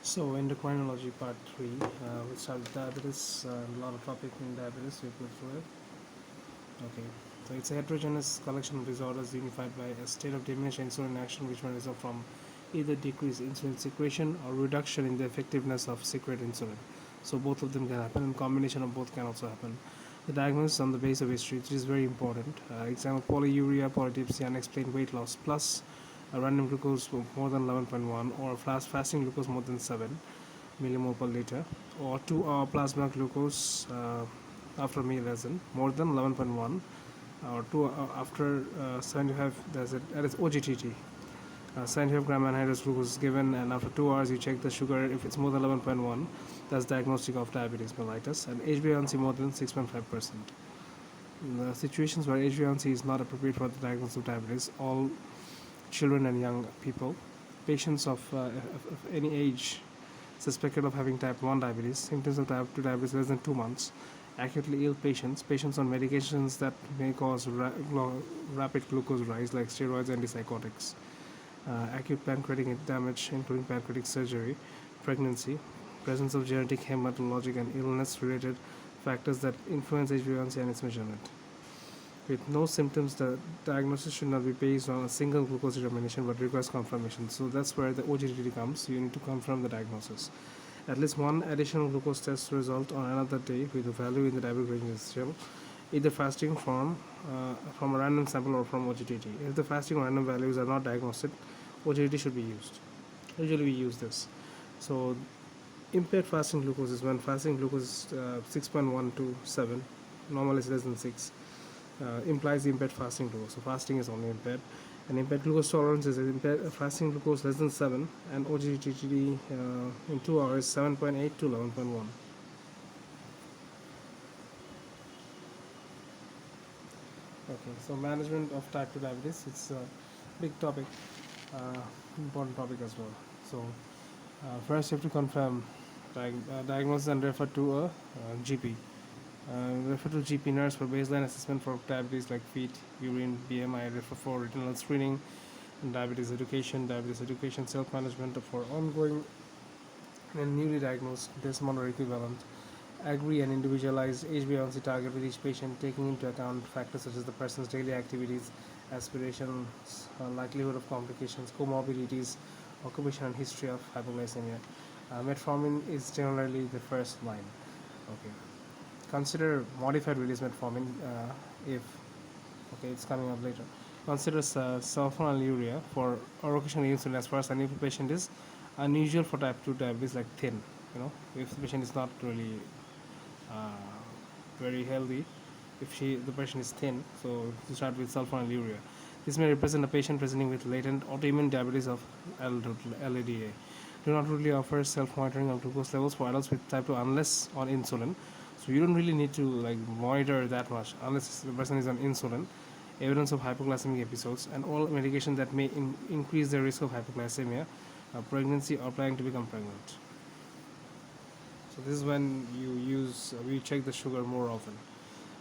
So, endocrinology part 3, we start with diabetes, a lot of topic in diabetes, we go through it. Okay, so it's a heterogeneous collection of disorders unified by a state of diminished insulin action which may result from either decreased insulin secretion or reduction in the effectiveness of secreted insulin. So, both of them can happen, and combination of both can also happen. The diagnosis on the base of history, which is very important. Example: polyuria, polydipsia, unexplained weight loss, plus a random glucose more than 11.1, or fasting glucose more than 7 millimole per liter, or 2-hour plasma glucose after meal lesson more than 11.1, or 2 after 75, that is OGTT. 75 gram anhydrous glucose is given, and after 2 hours you check the sugar. If it's more than 11.1, that's diagnostic of diabetes mellitus, and HbA1c more than 6.5%. In the situations where HbA1c is not appropriate for the diagnosis of diabetes, all children and young people, patients of any age suspected of having type 1 diabetes, symptoms of type 2 diabetes less than 2 months, acutely ill patients, patients on medications that may cause rapid glucose rise like steroids and antipsychotics, acute pancreatic damage including pancreatic surgery, pregnancy, presence of genetic, hematologic, and illness related factors that influence HbA1c and its measurement. With no symptoms, the diagnosis should not be based on a single glucose determination but requires confirmation. So that's where the OGTT comes. You need to confirm the diagnosis. At least one additional glucose test result on another day with a value in the diabetic range scale, either fasting from a random sample or from OGTT. If the fasting or random values are not diagnosed, OGTT should be used. Usually we use this. So impaired fasting glucose is when fasting glucose is 6.1 to 7, normal is less than 6. Implies impaired fasting glucose. So fasting is only impaired, and impaired glucose tolerance is impaired fasting glucose less than 7, and OGTT in 2 hours 7.8 to 11.1. Okay, so management of type 2 diabetes, it's a big topic, important topic as well. So first you have to confirm diagnosis and refer to a GP. Refer to GP nurse for baseline assessment for diabetes like feet, urine, BMI. Refer for retinal screening, and diabetes education, self-management for ongoing and newly diagnosed desmond or equivalent. Agree and individualize HbA1c target with each patient, taking into account factors such as the person's daily activities, aspirations, likelihood of complications, comorbidities, occupation, and history of hypoglycemia. Metformin is generally the first line. Okay. Consider modified release metformin if it's coming up later. Consider sulfonylurea for occasional insulin as far as any patient is unusual for type 2 diabetes, like thin. If the patient is not really uh, very healthy, if the patient is thin, so to start with sulfonylurea. This may represent a patient presenting with latent autoimmune diabetes of LADA. Do not really offer self-monitoring of glucose levels for adults with type 2 unless on insulin. So you don't really need to monitor that much unless the person is on insulin. Evidence of hypoglycemic episodes and all medication that may increase the risk of hypoglycemia, pregnancy, or planning to become pregnant. So this is when we check the sugar more often.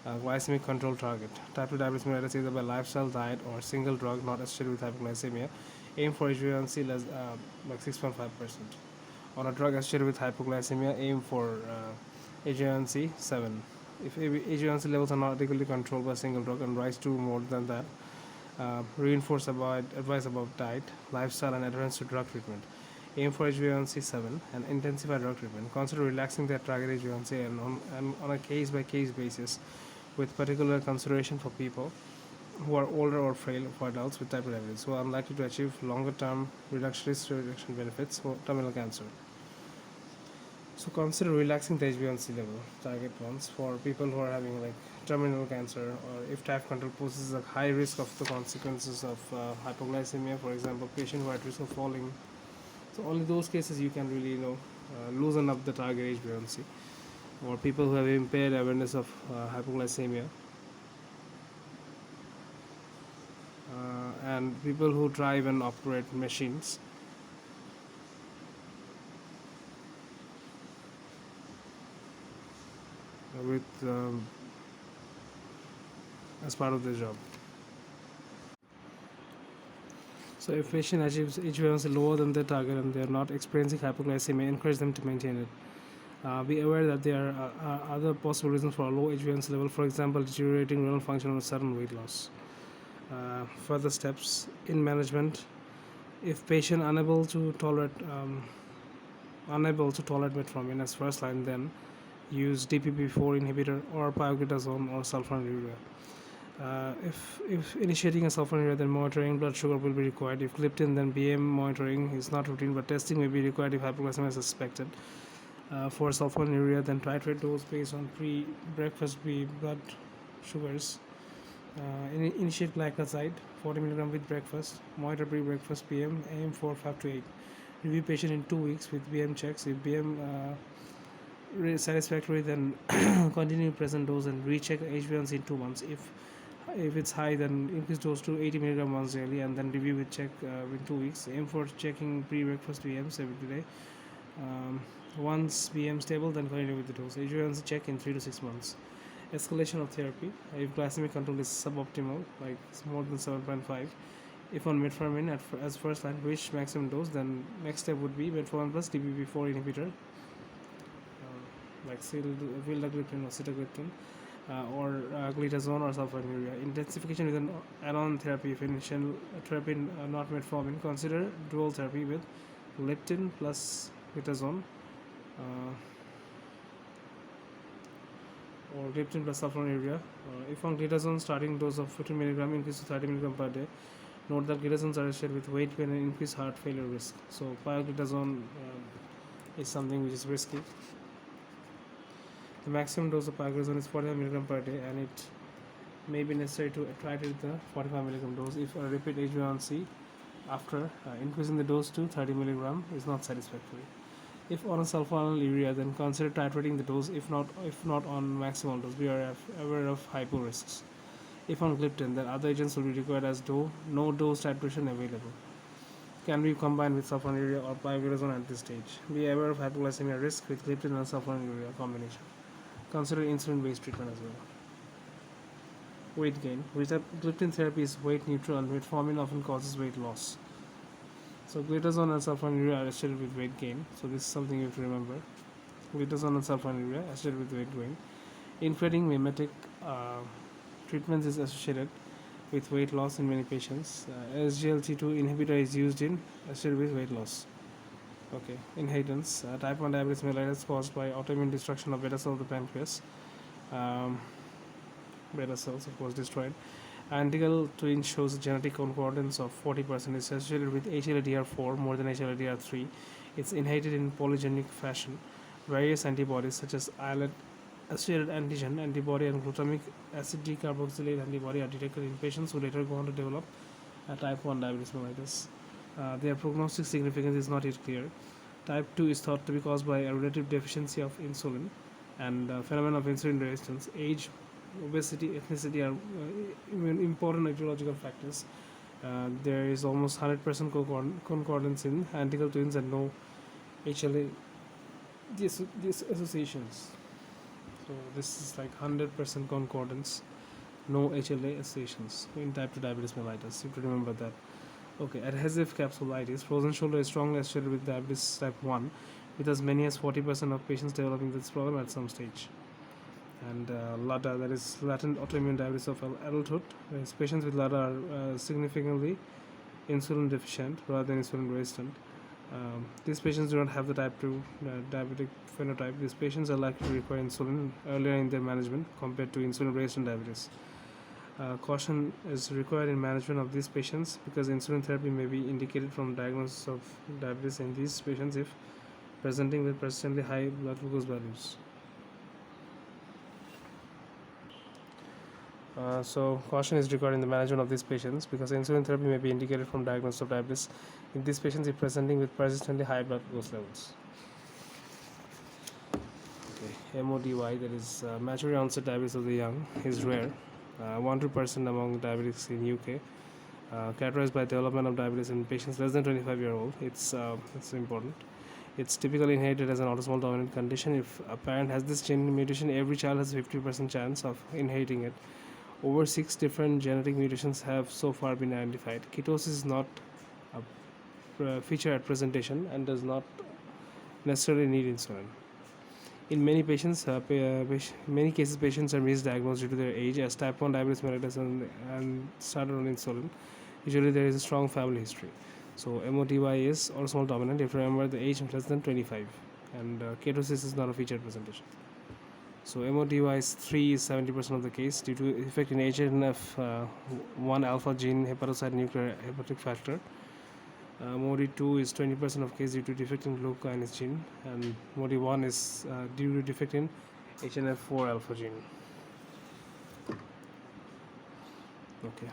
Glycemic control target. Type 2 diabetes mellitus either by lifestyle, diet, or single drug not associated with hypoglycemia. Aim for HbA1c less 6.5%. On a drug associated with hypoglycemia, aim for HbA1c 7. If HbA1c levels are not adequately controlled by a single drug and rise to more than that, reinforce advice about diet, lifestyle, and adherence to drug treatment. Aim for HbA1c 7 and intensify drug treatment. Consider relaxing their target HbA1c and on a case-by-case basis, with particular consideration for people who are older or frail, for adults with type 2 diabetes who are unlikely to achieve longer-term risk reduction benefits for terminal cancer. So consider relaxing the HbA1c level target ones for people who are having terminal cancer, or if type control poses a high risk of the consequences of hypoglycemia, for example, patient who are at risk of falling. So only those cases you can really loosen up the target HbA1c, or people who have impaired awareness of hypoglycemia, and people who drive and operate machines. With as part of their job. So if patient achieves HbA1c lower than their target and they are not experiencing hypoglycemia, encourage them to maintain it. Be aware that there are other possible reasons for a low HbA1c level, for example, deteriorating renal function or sudden weight loss. Further steps in management: if patient unable to tolerate metformin as first line, then use DPP-4 inhibitor or pioglitazone or sulfonylurea. If initiating a sulfonylurea, then monitoring blood sugar will be required. If gliptin, then BM monitoring is not routine, but testing may be required if hypoglycemia is suspected. For sulfonylurea, then titrate dose based on pre-breakfast blood sugars. Initiate glycoside 40 mg with breakfast. Monitor pre-breakfast PM. Aim for 5 to 8. Review patient in 2 weeks with BM checks. If BM satisfactory, then continue present dose and recheck HbA1c in 2 months. If it's high, then increase dose to 80 mg once daily, and then review with check in 2 weeks. Aim for checking pre-breakfast BMs every day. Once BM stable, then continue with the dose. HbA1c check in 3 to 6 months. Escalation of therapy: if glycemic control is suboptimal, like more than 7.5, if on metformin as first line, reach maximum dose, then next step would be metformin plus DPP-4 inhibitor, like vildagliptin or sitagliptin, or glitazone or sulfonylurea. Intensification with an add-on therapy: if initial therapy not metformin, consider dual therapy with leptin plus glitazone, or gliptin plus sulfonylurea. If on glitazone, starting dose of 15 mg increase to 30 mg per day. Note that glitazones are associated with weight gain and increased heart failure risk. So pioglitazone is something which is risky. The maximum dose of pioglitazone is 45 mg per day, and it may be necessary to titrate the 45 mg dose if a repeat HbA1c after increasing the dose to 30 mg is not satisfactory. If on a sulfonylurea, then consider titrating the dose if not on maximal dose. Be aware of hypo risks. If on gliptin, then other agents will be required as no dose titration available. Can be combined with sulfonylurea or pioglitazone at this stage. Be aware of hypoglycemia risk with gliptin and sulfonylurea combination. Consider insulin-based treatment as well. Weight gain: gliptin therapy is weight neutral, and metformin often causes weight loss. So glitazone and sulfonylurea are associated with weight gain. So this is something you have to remember. Glitazone and sulfonylurea associated with weight gain. Inflating mimetic treatments is associated with weight loss in many patients. SGLT2 inhibitor is used in associated with weight loss. Okay, inheritance: type 1 diabetes mellitus caused by autoimmune destruction of beta cells of the pancreas. Beta cells, of course, destroyed. Identical twin shows a genetic concordance of 40%. It's associated with HLA-DR4 more than HLA-DR3. It's inherited in polygenic fashion. Various antibodies such as islet associated antigen antibody and glutamic acid decarboxylate antibody are detected in patients who later go on to develop type 1 diabetes mellitus. Their prognostic significance is not yet clear. Type 2 is thought to be caused by a relative deficiency of insulin and phenomenon of insulin resistance. Age, obesity, ethnicity are important etiological factors. There is almost 100% concordance in identical twins and no HLA associations. So this is like 100% concordance, no HLA associations in type 2 diabetes mellitus. You have to remember that. Okay, adhesive capsulitis. Frozen shoulder is strongly associated with diabetes type 1, with as many as 40% of patients developing this problem at some stage. And LADA, that is latent autoimmune diabetes of adulthood. Patients with LADA are significantly insulin deficient rather than insulin resistant. These patients do not have the type 2 diabetic phenotype. These patients are likely to require insulin earlier in their management compared to insulin resistant diabetes. Caution is required in management of these patients because insulin therapy may be indicated from diagnosis of diabetes in these patients if presenting with persistently high blood glucose values. So caution is required in the management of these patients because insulin therapy may be indicated from diagnosis of diabetes in these patients if presenting with persistently high blood glucose levels. Okay, MODY, that is mature onset diabetes of the young, is rare. 1-2% among diabetics in UK, characterized by development of diabetes in patients less than 25-year-old. It's important. It's typically inherited as an autosomal dominant condition. If a parent has this gene mutation, every child has a 50% chance of inheriting it. Over 6 different genetic mutations have so far been identified. Ketosis is not feature at presentation and does not necessarily need insulin. In many patients, many cases, patients are misdiagnosed due to their age, as type 1 diabetes mellitus and started on insulin. Usually, there is a strong family history. So, MOTY is autosomal dominant if you remember the age less than 25, and ketosis is not a featured presentation. So, MOTY is 3 is 70% of the case due to effect in HNF1 alpha gene hepatocyte nuclear hepatic factor. MOD2 is 20% of case due to defect in glucokinase gene, and MOD1 is due to defect in HNF4 alpha gene. Okay,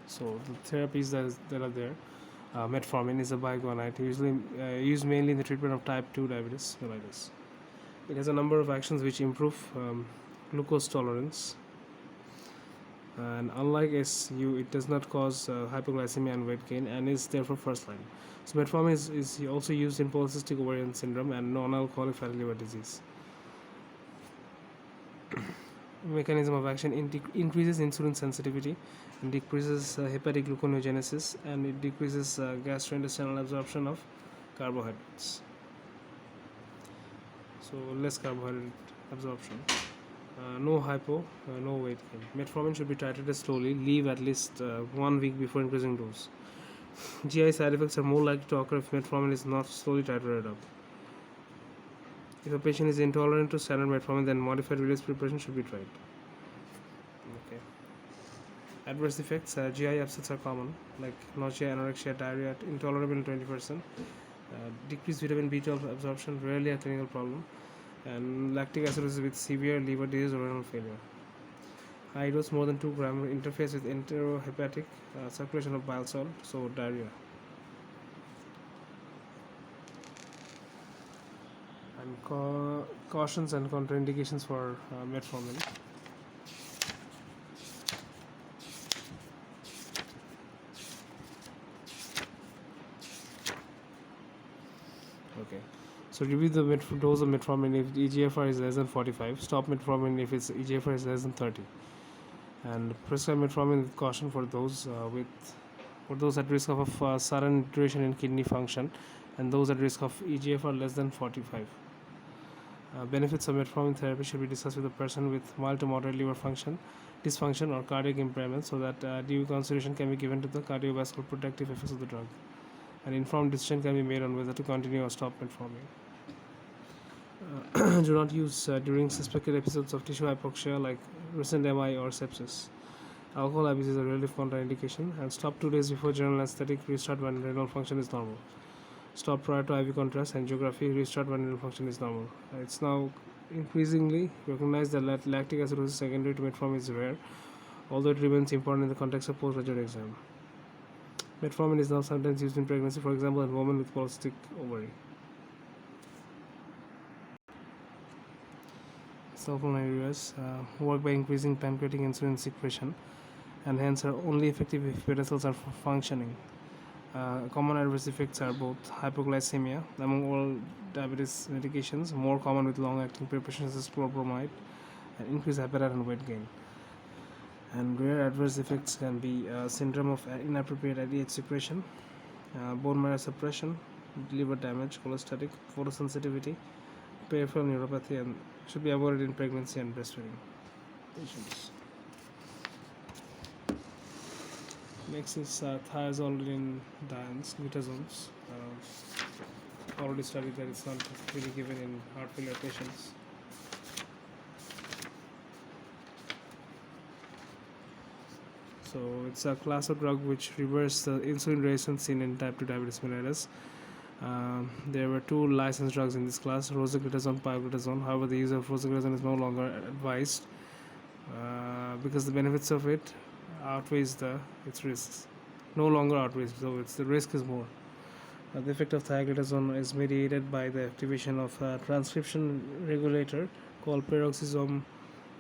so the therapies that are there, metformin is a biguanide, usually used mainly in the treatment of type 2 diabetes mellitus. It has a number of actions which improve glucose tolerance. And unlike SU, it does not cause hypoglycemia and weight gain, and is therefore first line. So metformin is also used in polycystic ovarian syndrome and non-alcoholic fatty liver disease. Mechanism of action: increases insulin sensitivity and decreases hepatic gluconeogenesis, and it decreases gastrointestinal absorption of carbohydrates. So less carbohydrate absorption. No hypo, no weight gain. Metformin should be titrated slowly. Leave at least 1 week before increasing dose. GI side effects are more likely to occur if metformin is not slowly titrated up. If a patient is intolerant to standard metformin, then modified release preparation should be tried. Okay. Adverse effects: GI upsets are common, like nausea, anorexia, diarrhea, intolerable in 20%. Decreased vitamin B12 absorption, rarely a clinical problem. And lactic acidosis with severe liver disease or renal failure. High dose more than 2 grams interferes with enterohepatic circulation of bile salt, so diarrhea. And cautions and contraindications for metformin. Okay. So review the dose of metformin if eGFR is less than 45. Stop metformin if its eGFR is less than 30. And prescribe metformin with caution for those at risk of sudden deterioration in kidney function, and those at risk of eGFR less than 45. Benefits of metformin therapy should be discussed with a person with mild to moderate liver function, dysfunction, or cardiac impairment, so that due consideration can be given to the cardiovascular protective effects of the drug. An informed decision can be made on whether to continue or stop metformin. Do not use during suspected episodes of tissue hypoxia like recent MI or sepsis. Alcohol abuse is a relative contraindication, and stop 2 days before general anesthetic. Restart when renal function is normal. Stop prior to IV contrast. Angiography. Restart when renal function is normal. It's now increasingly recognized that lactic acidosis secondary to metformin is rare, although it remains important in the context of postgraduate exam. Metformin is now sometimes used in pregnancy, for example, in women with polycystic ovary. Sulfonylureas work by increasing pancreatic insulin secretion, and hence are only effective if beta cells are functioning. Common adverse effects are both hypoglycemia among all diabetes medications, more common with long-acting preparations such as chlorbromide, and increased appetite and weight gain. And rare adverse effects can be syndrome of inappropriate IDH secretion, bone marrow suppression, liver damage, cholestatic, photosensitivity, peripheral neuropathy, and should be avoided in pregnancy and breastfeeding patients. Next is thiazolidine dienes, glutazones. Already studied that it's not really given in heart failure patients. So it's a class of drug which reverses the insulin resistance seen in type 2 diabetes mellitus. There were 2 licensed drugs in this class, rosiglitazone, pioglitazone. However, the use of rosiglitazone is no longer advised because the benefits of it outweighs its risks. No longer outweighs, so the risk is more. The effect of thiaglitazone is mediated by the activation of a transcription regulator called peroxisome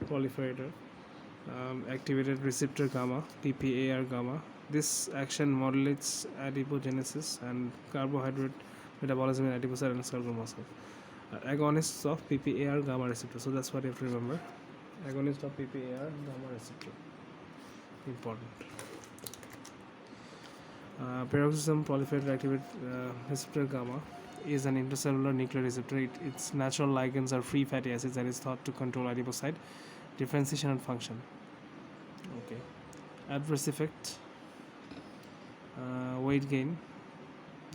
proliferator, activated receptor gamma, PPAR gamma. This action modulates adipogenesis and carbohydrate metabolism in adipocyte and skeletal muscle. Agonists of PPAR gamma receptor. So that's what you have to remember. Agonist of PPAR gamma receptor. Important. Peroxisome proliferator activate receptor gamma is an intercellular nuclear receptor. Its natural ligands are free fatty acids and is thought to control adipocyte differentiation and function. Okay. Adverse effect: weight gain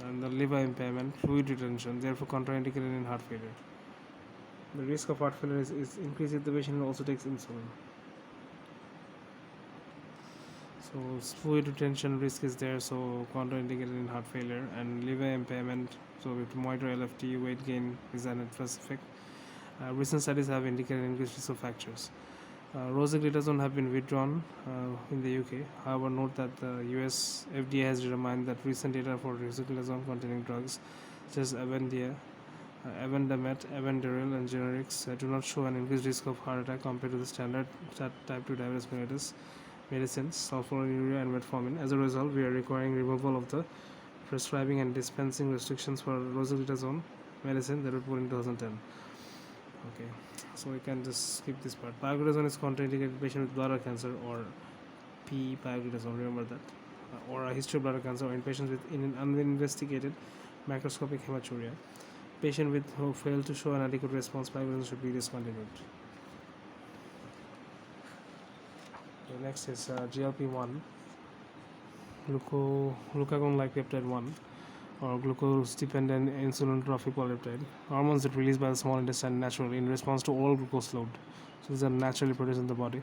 and the liver impairment, fluid retention, therefore contraindicated in heart failure. The risk of heart failure is increased if the patient also takes insulin. So fluid retention risk is there, so contraindicated in heart failure, and liver impairment. So with monitor LFT, weight gain is an adverse effect. Recent studies have indicated increased risk of fractures. Rosiglitazone have been withdrawn in the UK. However, note that the US FDA has determined that recent data for rosiglitazone containing drugs such as Avendamet, Avenderil, and generics do not show an increased risk of heart attack compared to the standard type 2 diabetes mellitus medicines, sulfonylurea and metformin. As a result, we are requiring removal of the prescribing and dispensing restrictions for rosiglitazone medicine that were put in 2010. Okay, so we can just skip this part. Pioglitazone is contraindicated in patient with bladder cancer or pioglitazone, remember that, or a history of bladder cancer, or in patients with uninvestigated macroscopic hematuria. Patient with who failed to show an adequate response, pioglitazone should be discontinued. Okay, next is GLP-1, glucagon-like peptide 1, or glucose-dependent insulin-trophic polypeptide, hormones that released by the small intestine naturally in response to oral glucose load. So these are naturally produced in the body.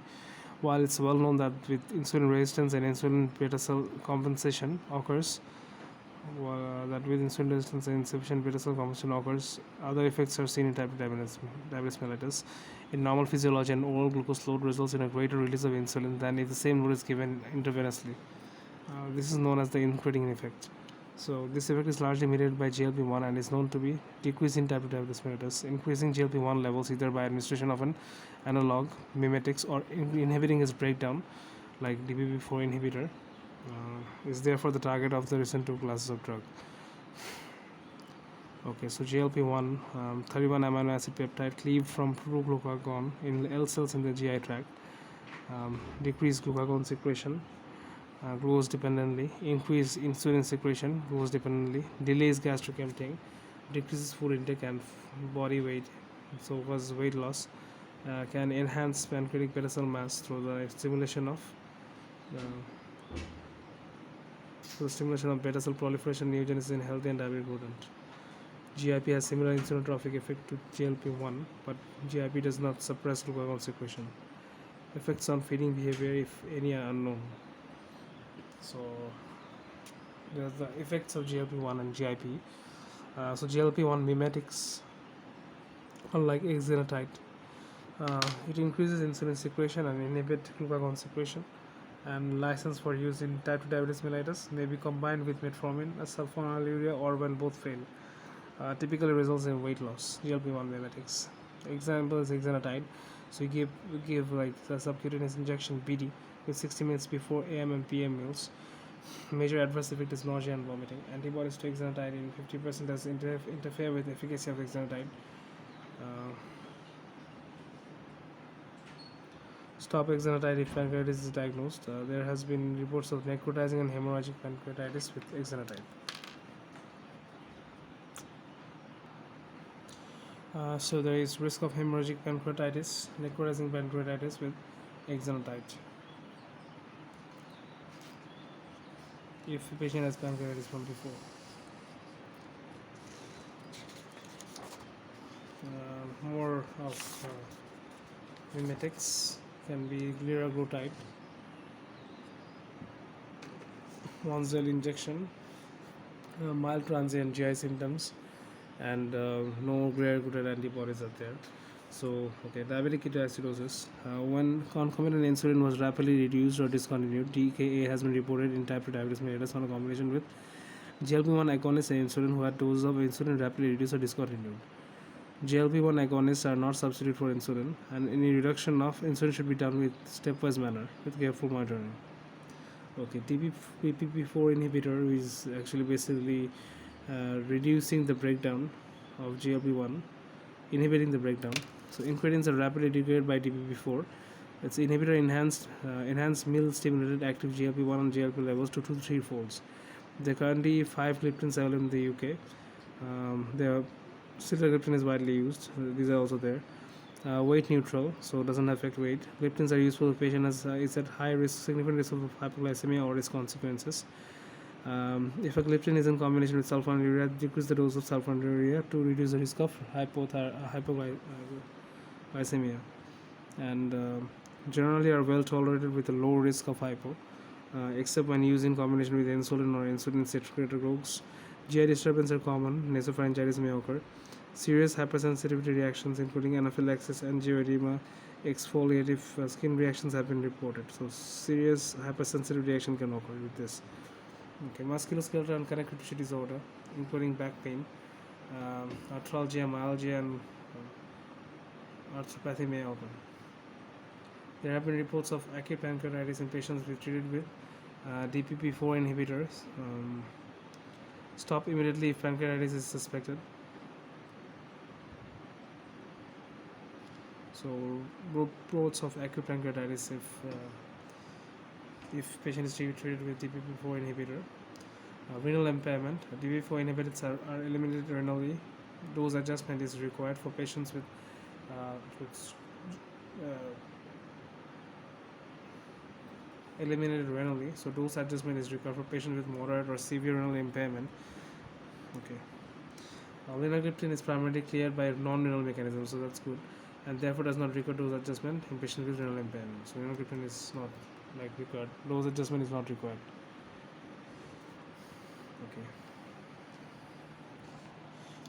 While it's well known that with insulin resistance and insulin beta cell compensation occurs, insufficient beta cell compensation occurs, other effects are seen in type 2 diabetes mellitus. In normal physiology, and oral glucose load results in a greater release of insulin than if the same load is given intravenously. This is known as the incretin effect. So this effect is largely mediated by GLP-1 and is known to be decreased in type 2 diabetes mellitus. Increasing GLP-1 levels either by administration of an analog, mimetics, or inhibiting its breakdown, like DPP-4 inhibitor, is therefore the target of the recent two classes of drug. Okay, so GLP-1, 31 amino acid peptide cleaved from glucagon in L cells in the GI tract, decrease glucagon secretion glucose dependently, increase insulin secretion glucose dependently, delays gastric emptying, decreases food intake and body weight, so was weight loss, can enhance pancreatic beta cell mass through the stimulation of beta cell proliferation, neogenesis in healthy and diabetic rodent. GIP has similar insulin-trophic effect to GLP-1, but GIP does not suppress glucagon secretion. Effects on feeding behavior, if any, are unknown. So there's the effects of GLP-1 and GIP. So GLP-1 mimetics, unlike exenatide, it increases insulin secretion and inhibits glucagon secretion, and licensed for use in type 2 diabetes mellitus, may be combined with metformin, sulfonylurea, or when both fail. Typically results in weight loss. GLP-1 mimetics. Example is exenatide. So you give like the subcutaneous injection BD with 60 minutes before AM and PM meals. Major adverse effect is nausea and vomiting. Antibodies to exenatide in 50% does interfere with efficacy of exenatide. Stop exenatide if pancreatitis is diagnosed. There has been reports of necrotizing and hemorrhagic pancreatitis with exenatide. So there is risk of hemorrhagic pancreatitis, necrotizing pancreatitis with exenatide if the patient has pancreatitis from before. More of mimetics can be liraglutide, once daily injection, mild transient GI symptoms, and no liraglutide antibodies are there. So, okay, diabetic ketoacidosis. When concomitant insulin was rapidly reduced or discontinued, DKA has been reported in type 2 diabetes mellitus on a combination with GLP-1 agonists and insulin who had doses of insulin rapidly reduced or discontinued. GLP-1 agonists are not substitute for insulin, and any reduction of insulin should be done with stepwise manner with careful monitoring. Okay, DPP-4 inhibitor is actually basically reducing the breakdown of GLP-1, inhibiting the breakdown. So incretins are rapidly degraded by DPP-4. Its inhibitor enhanced meal stimulated active GLP-1 and GLP levels to 2 to 3 folds. There are currently 5 gliptins available in the UK. Their sitagliptin is widely used. These are also there. Weight neutral, so doesn't affect weight. Gliptins are useful if patient is at high risk, significant risk of hypoglycemia or its consequences. If a gliptin is in combination with sulfonylurea, decrease the dose of sulfonylurea to reduce the risk of hypoglycemia, and generally are well tolerated with a low risk of hypo, except when used in combination with insulin or insulin secretory drugs. GI disturbance are common. Nasopharyngitis may occur. Serious hypersensitivity reactions, including anaphylaxis, angioedema, exfoliative skin reactions, have been reported. So, serious hypersensitive reaction can occur with this. Okay, musculoskeletal and connective tissue disorder, including back pain, arthralgia, myalgia, and arthropathy may occur. There have been reports of acute pancreatitis in patients treated with DPP-4 inhibitors. Stop immediately if pancreatitis is suspected. So, reports of acute pancreatitis if patient is treated with DPP-4 inhibitor. Renal impairment. DPP-4 inhibitors are eliminated renally. Dose adjustment is required for patients with eliminated renally. So dose adjustment is required for patients with moderate or severe renal impairment. Okay. Linagliptin is primarily cleared by non-renal mechanism, so that's good, and therefore does not require dose adjustment in patients with renal impairment. So linagliptin is not required. Dose adjustment is not required. Okay.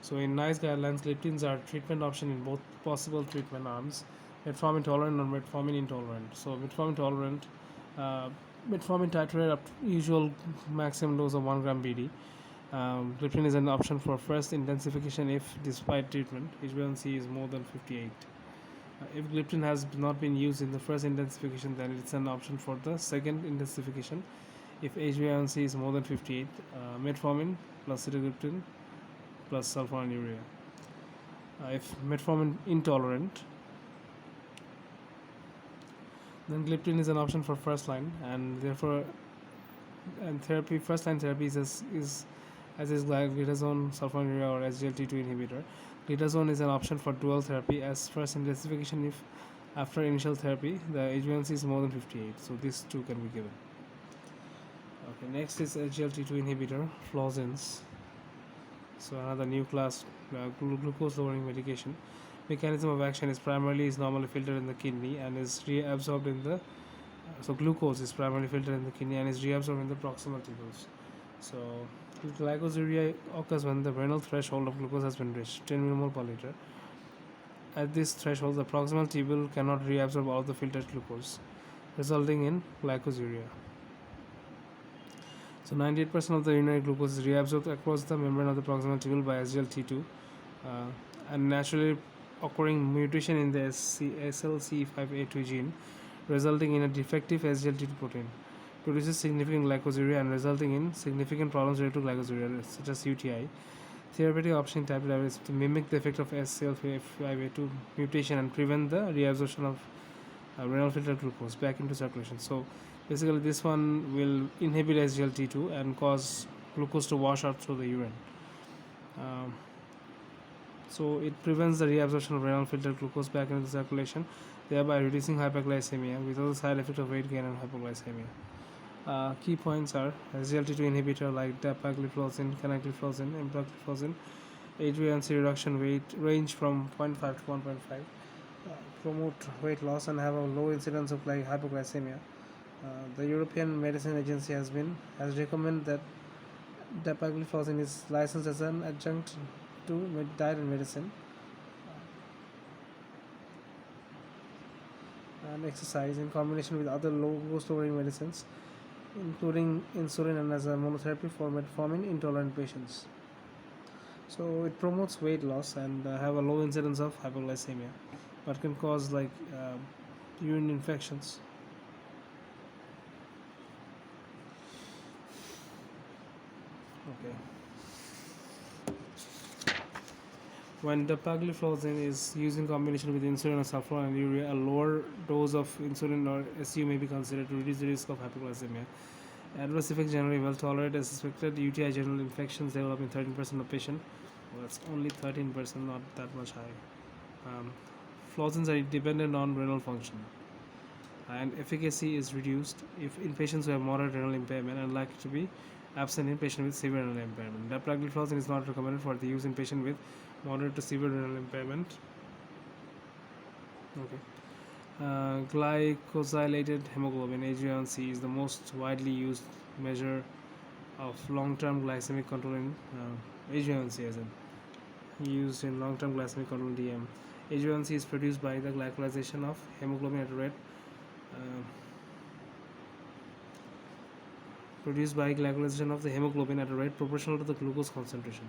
So in NICE guidelines, gliptins are treatment option in both possible treatment arms: metformin tolerant or metformin intolerant. So metformin tolerant, metformin titrate up to usual maximum dose of 1 gram BD. Gliptin is an option for first intensification if, despite treatment, HbA1c is more than 58. If gliptin has not been used in the first intensification, then it's an option for the second intensification if HbA1c is more than 58. Metformin plus sitagliptin plus sulfonylurea. If metformin intolerant, then gliptin is an option for first line, and therefore, and therapy, first line therapy is as is glitazone, sulfonylurea, or SGLT2 inhibitor. Glitazone is an option for dual therapy as first intensification if after initial therapy the HbA1c is more than 58. So these two can be given. Okay, next is SGLT2 inhibitor, fluozins. So another new class, glucose lowering medication. Mechanism of action is normally filtered in the kidney and is reabsorbed in the so glucose is primarily filtered in the kidney and is reabsorbed in the proximal tubules. So glycosuria occurs when the renal threshold of glucose has been reached, 10 millimole per liter. At this threshold, the proximal tubule cannot reabsorb all the filtered glucose, resulting in glycosuria. So 98% of the urinary glucose is reabsorbed across the membrane of the proximal tubule by SGLT2, and naturally occurring mutation in the SLC5A2 gene, resulting in a defective SGLT2 protein, produces significant glycosuria and resulting in significant problems related to glycosuria, such as UTI. Therapeutic option in type 2 diabetes is to mimic the effect of SLC5A2 mutation and prevent the reabsorption of renal filtered glucose back into circulation. So basically, this one will inhibit SGLT2 and cause glucose to wash out through the urine. So it prevents the reabsorption of renal filtered glucose back into the circulation, thereby reducing hyperglycemia without the side effect of weight gain and hypoglycemia. Key points are SGLT2 inhibitor like dapagliflozin, canagliflozin, empagliflozin, HbA1c reduction weight range from 0.5 to 1.5, promote weight loss and have a low incidence of hypoglycemia. The European Medicine Agency has recommended that dapagliflozin is licensed as an adjunct to diet and medicine and exercise in combination with other low-dose lowering medicines, including insulin, and as a monotherapy for metformin intolerant patients. So it promotes weight loss and have a low incidence of hypoglycemia, but can cause urine infections. Okay. When dapagliflozin is used in combination with insulin or sulfonylurea, a lower dose of insulin or SU may be considered to reduce the risk of hypoglycemia. Adverse effects generally well tolerated as suspected. UTI general infections develop in 13% of patients. Well, that's only 13%, not that much high. Flaws are dependent on renal function, and efficacy is reduced if in patients who have moderate renal impairment and likely to be absent in patients with severe renal impairment. Dapagliflozin is not recommended for the use in patients with moderate to severe renal impairment. Okay. Glycosylated hemoglobin (HbA1c) is the most widely used measure of long-term glycemic control in HbA1c, as in used in long-term glycemic control (DM). HbA1c is produced by the glycosylation of hemoglobin at a rate uh, produced by glycosylation of the hemoglobin at a rate proportional to the glucose concentration.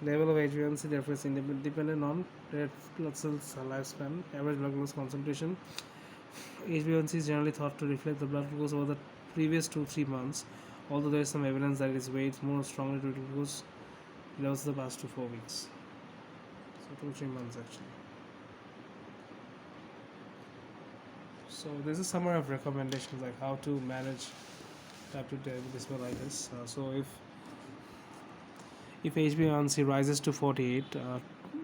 Level of HbA1c therefore is dependent on red blood cells lifespan, average blood glucose concentration. HbA1c is generally thought to reflect the blood glucose over the previous 2-3 months, although there is some evidence that it is weighed more strongly to glucose levels the past 4 weeks. So 2-3 months actually. So this is summary of recommendations like how to manage type 2 diabetes mellitus. So if HbA1c rises to 48,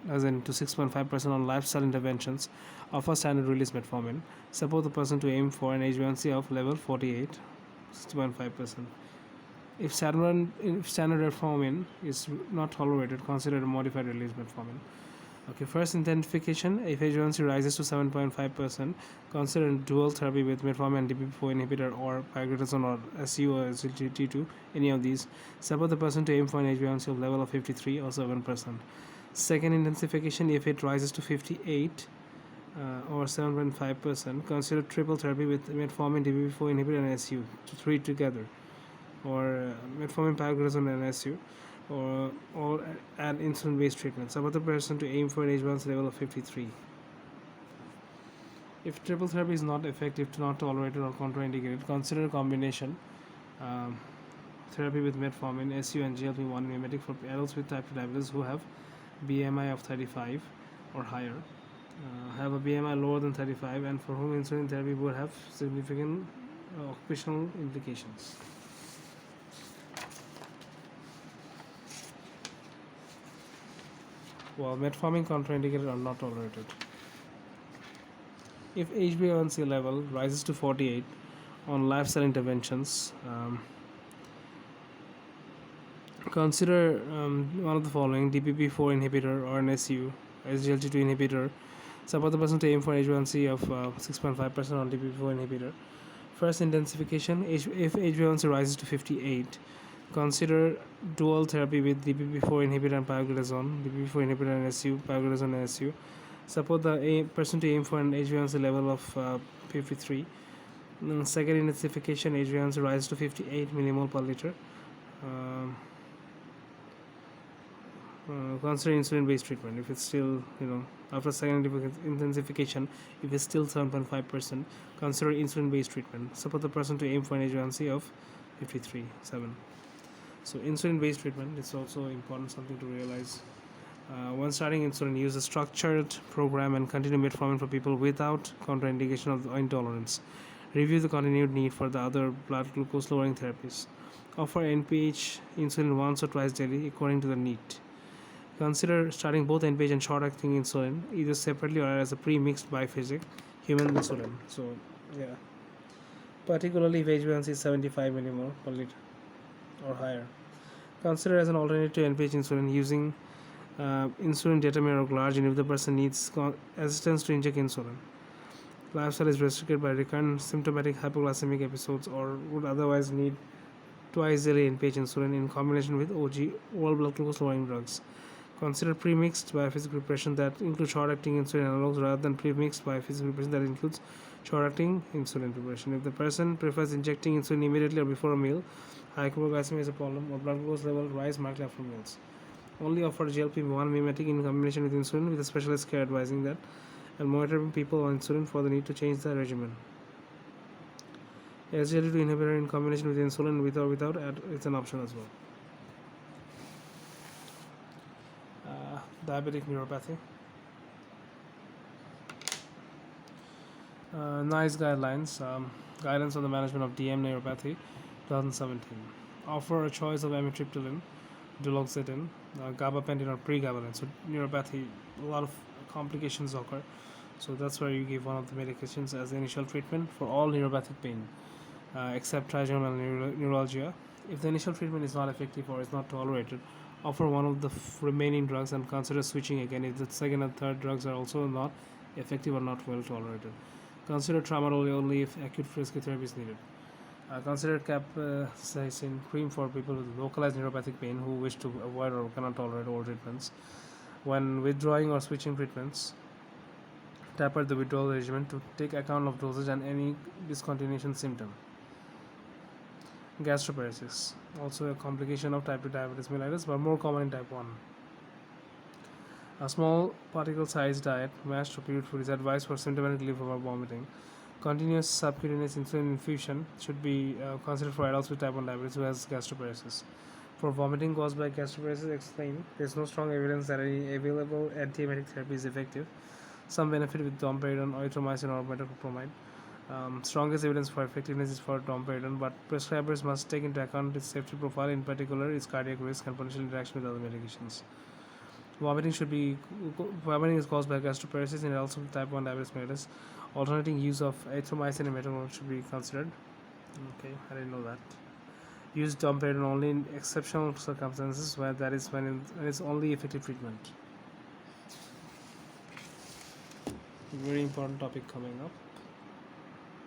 as in to 6.5% on lifestyle interventions, offer standard release metformin. Support the person to aim for an HbA1c of level 48, 6.5%. If standard metformin is not tolerated, consider a modified release metformin. Okay, first identification. If HbA1c rises to 7.5%, consider dual therapy with metformin and DPP-4 inhibitor or pioglitazone or SU or SGLT2, any of these. Support the person to aim for an HbA1c of level of 53 or 7%. Second intensification, if it rises to 58 or 7.5%, consider triple therapy with metformin, DPP-4 inhibitor and SU, 3 together, or metformin, pioglitazone and SU, or add insulin-based treatment. Support the person to aim for an HbA1c level of 53. If triple therapy is not effective, not tolerated, or contraindicated, consider a combination therapy with metformin, SU, and GLP-1 mimetic for adults with type 2 diabetes who have BMI of 35 or higher, have a BMI lower than 35, and for whom insulin therapy would have significant occupational implications. While metformin contraindicated or not tolerated. If HbA1c level rises to 48 on lifestyle interventions, consider one of the following: DPP-4 inhibitor or an SU, SGLT2 inhibitor. Support the person to aim for HbA1c of 6.5% on DPP-4 inhibitor. First intensification, if HbA1c rises to 58, consider dual therapy with DPP-4 inhibitor and pioglitazone, DPP-4 inhibitor and SU, pioglitazone and SU. Support the person to aim for an HbA1c level of 53. Second intensification, HbA1c rises to 58 millimole per liter. Consider insulin-based treatment. If it's still, after second intensification, if it's still 7.5%, consider insulin-based treatment. Support the person to aim for an HbA1c of 53.7. So insulin-based treatment is also important, something to realize. When starting insulin, use a structured program and continue metformin for people without contraindication of intolerance. Review the continued need for the other blood glucose lowering therapies. Offer NPH insulin once or twice daily according to the need. Consider starting both NPH and short-acting insulin either separately or as a pre-mixed biphasic human insulin. So, yeah. Particularly if HbA1c is 75 millimole per liter or higher. Consider as an alternative to NPH insulin using insulin detamir or glargine if the person needs assistance to inject insulin. Lifestyle is restricted by recurrent symptomatic hypoglycemic episodes or would otherwise need twice daily NPH insulin in combination with OG, oral blood glucose lowering drugs. Consider pre-mixed biphasic preparation that includes short-acting insulin analogs rather than pre-mixed biphasic preparation that includes short-acting insulin preparation. If the person prefers injecting insulin immediately or before a meal, hypoglycemia is a problem, or blood glucose level rise markedly after meals. Only offer GLP-1 mimetic in combination with insulin, with a specialist care advising that, and monitoring people on insulin for the need to change the regimen. SGLT2 inhibitor in combination with insulin with or without it's an option as well. Diabetic neuropathy. Nice guidelines. Guidance on the management of DM neuropathy, 2017. Offer a choice of amitriptyline, duloxetine, gabapentin, or pregabalin. So neuropathy, a lot of complications occur. So that's why you give one of the medications as the initial treatment for all neuropathic pain, except trigeminal neuralgia. If the initial treatment is not effective or is not tolerated, offer one of the remaining drugs and consider switching again if the second and third drugs are also not effective or not well tolerated. Consider tramadol only if acute rescue therapy is needed. Consider capsaicin cream for people with localized neuropathic pain who wish to avoid or cannot tolerate oral treatments. When withdrawing or switching treatments, taper the withdrawal regimen to take account of dosage and any discontinuation symptom. Gastroparesis, also a complication of type 2 diabetes mellitus, but more common in type 1. A small particle sized diet, mashed or period food, is advised for symptomatic liver vomiting. Continuous subcutaneous insulin infusion should be considered for adults with type 1 diabetes who has gastroparesis. For vomiting caused by gastroparesis, explain there is no strong evidence that any available antiemetic therapy is effective. Some benefit with domperidone, erythromycin, or metoclopramide. Strongest evidence for effectiveness is for domperidone, but prescribers must take into account its safety profile, in particular its cardiac risk and potential interaction with other medications. Vomiting is caused by gastroparesis in adults with type 1 diabetes mellitus. Alternating use of erythromycin and metoclopramide should be considered. Okay, I didn't know that. Use domperidone only in exceptional circumstances where that is when it's only effective treatment. Very important topic coming up.